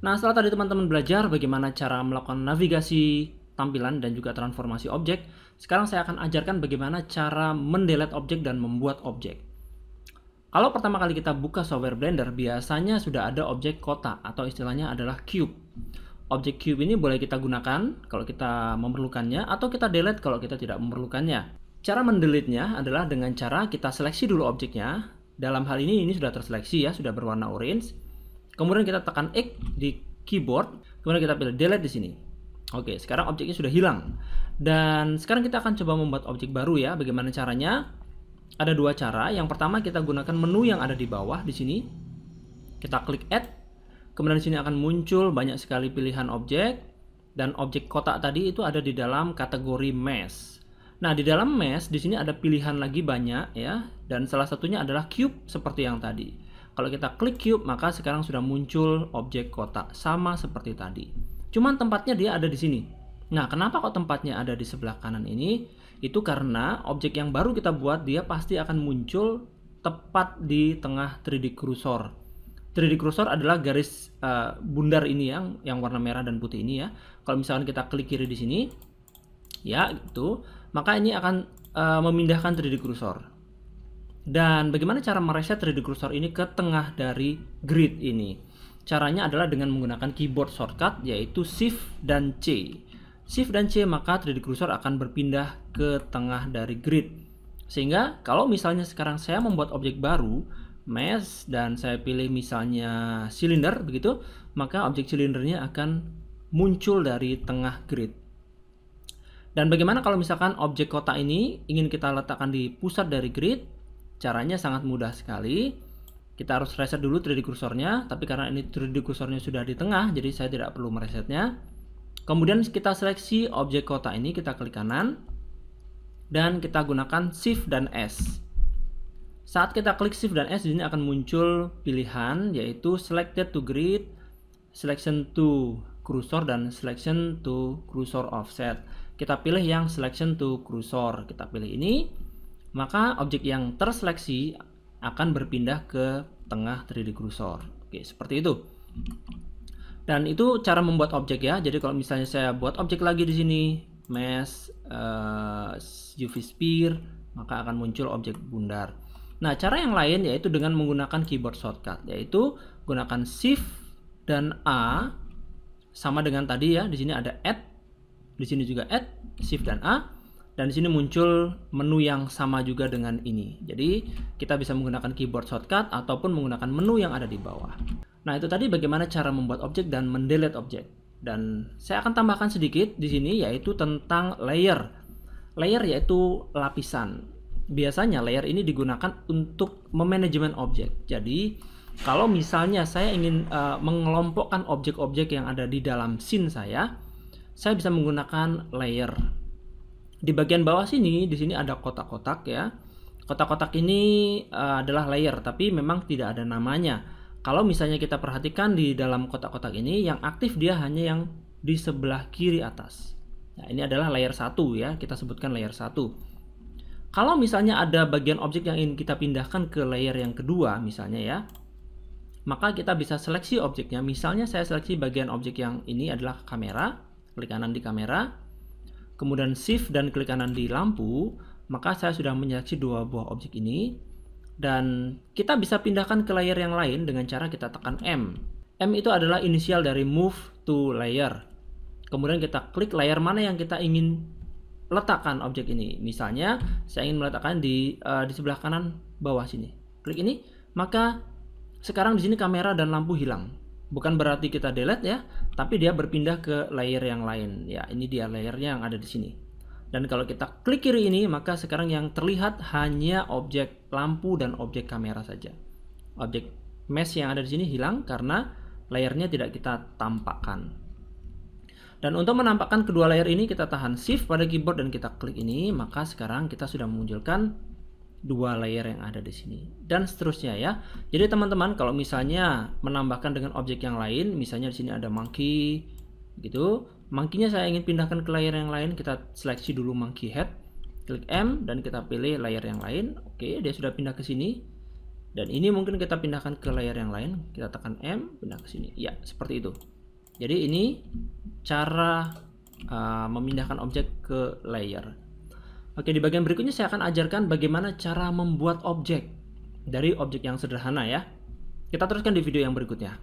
Nah, setelah tadi teman-teman belajar bagaimana cara melakukan navigasi tampilan dan juga transformasi objek, sekarang saya akan ajarkan bagaimana cara mendelete objek dan membuat objek. Kalau pertama kali kita buka software Blender, biasanya sudah ada objek kotak atau istilahnya adalah cube. Objek cube ini boleh kita gunakan kalau kita memerlukannya atau kita delete kalau kita tidak memerlukannya. Cara mendelete-nya adalah dengan cara kita seleksi dulu objeknya. Dalam hal ini sudah terseleksi ya, sudah berwarna orange. Kemudian kita tekan X di keyboard, kemudian kita pilih delete di sini. Oke, sekarang objeknya sudah hilang. Dan sekarang kita akan coba membuat objek baru ya. Bagaimana caranya? Ada dua cara. Yang pertama kita gunakan menu yang ada di bawah di sini. Kita klik add. Kemudian di sini akan muncul banyak sekali pilihan objek dan objek kotak tadi itu ada di dalam kategori mesh. Nah, di dalam mesh di sini ada pilihan lagi banyak ya, dan salah satunya adalah cube seperti yang tadi. Kalau kita klik cube, maka sekarang sudah muncul objek kotak sama seperti tadi. Cuman tempatnya dia ada di sini. Nah, kenapa kok tempatnya ada di sebelah kanan ini? Itu karena objek yang baru kita buat dia pasti akan muncul tepat di tengah 3D cursor. 3D cursor adalah garis bundar ini yang warna merah dan putih ini ya. Kalau misalkan kita klik kiri di sini, ya gitu, maka ini akan memindahkan 3D cursor. Dan bagaimana cara mereset 3D cursor ini ke tengah dari grid ini? Caranya adalah dengan menggunakan keyboard shortcut yaitu Shift dan C. Shift dan C, maka 3D cursor akan berpindah ke tengah dari grid. Sehingga kalau misalnya sekarang saya membuat objek baru, mesh, dan saya pilih misalnya silinder begitu, maka objek silindernya akan muncul dari tengah grid. Dan bagaimana kalau misalkan objek kotak ini ingin kita letakkan di pusat dari grid? Caranya sangat mudah sekali. Kita harus reset dulu 3D cursornya, tapi karena ini 3D cursornya sudah di tengah, jadi saya tidak perlu meresetnya. Kemudian kita seleksi objek kotak ini, kita klik kanan, dan kita gunakan Shift dan S. Saat kita klik Shift dan S, di sini akan muncul pilihan yaitu Selected to Grid, Selection to Cursor, dan Selection to Cursor Offset. Kita pilih yang Selection to Cursor. Kita pilih ini, maka objek yang terseleksi akan berpindah ke tengah 3D cursor. Oke, seperti itu. Dan itu cara membuat objek ya. Jadi kalau misalnya saya buat objek lagi di sini, mesh, UV sphere, maka akan muncul objek bundar. Nah, cara yang lain yaitu dengan menggunakan keyboard shortcut, yaitu gunakan Shift dan A, sama dengan tadi ya. Di sini ada Add, di sini juga Add, Shift dan A, dan di sini muncul menu yang sama juga dengan ini. Jadi kita bisa menggunakan keyboard shortcut ataupun menggunakan menu yang ada di bawah. Nah, itu tadi bagaimana cara membuat objek dan mendelete objek. Dan saya akan tambahkan sedikit di sini yaitu tentang layer. Layer yaitu lapisan. Biasanya layer ini digunakan untuk memanajemen objek. Jadi kalau misalnya saya ingin mengelompokkan objek-objek yang ada di dalam scene saya bisa menggunakan layer. Di bagian bawah sini, di sini ada kotak-kotak ya. Kotak-kotak ini adalah layer, tapi memang tidak ada namanya. Kalau misalnya kita perhatikan di dalam kotak-kotak ini, yang aktif dia hanya yang di sebelah kiri atas. Nah, ini adalah layer 1 ya, kita sebutkan layer 1. Kalau misalnya ada bagian objek yang ingin kita pindahkan ke layer yang kedua misalnya ya, maka kita bisa seleksi objeknya. Misalnya saya seleksi bagian objek yang ini adalah kamera, klik kanan di kamera, kemudian Shift dan klik kanan di lampu, maka saya sudah menyeleksi dua buah objek ini. Dan kita bisa pindahkan ke layer yang lain dengan cara kita tekan M. M itu adalah inisial dari Move to Layer. Kemudian kita klik layer mana yang kita ingin letakkan objek ini. Misalnya saya ingin meletakkan di sebelah kanan bawah sini. Klik ini, maka sekarang di sini kamera dan lampu hilang. Bukan berarti kita delete ya, tapi dia berpindah ke layer yang lain. Ya, ini dia layernya yang ada di sini. Dan kalau kita klik kiri ini, maka sekarang yang terlihat hanya objek lampu dan objek kamera saja. Objek mesh yang ada di sini hilang karena layernya tidak kita tampakkan. Dan untuk menampakkan kedua layer ini, kita tahan Shift pada keyboard dan kita klik ini, maka sekarang kita sudah memunculkan dua layer yang ada di sini. Dan seterusnya ya. Jadi teman-teman, kalau misalnya menambahkan dengan objek yang lain, misalnya di sini ada monkey gitu. Monkey-nya saya ingin pindahkan ke layer yang lain, kita seleksi dulu monkey head. Klik M dan kita pilih layer yang lain. Oke, dia sudah pindah ke sini. Dan ini mungkin kita pindahkan ke layer yang lain, kita tekan M, pindah ke sini. Ya, seperti itu. Jadi ini cara memindahkan objek ke layer. Oke, di bagian berikutnya saya akan ajarkan bagaimana cara membuat objek dari objek yang sederhana ya. Kita teruskan di video yang berikutnya.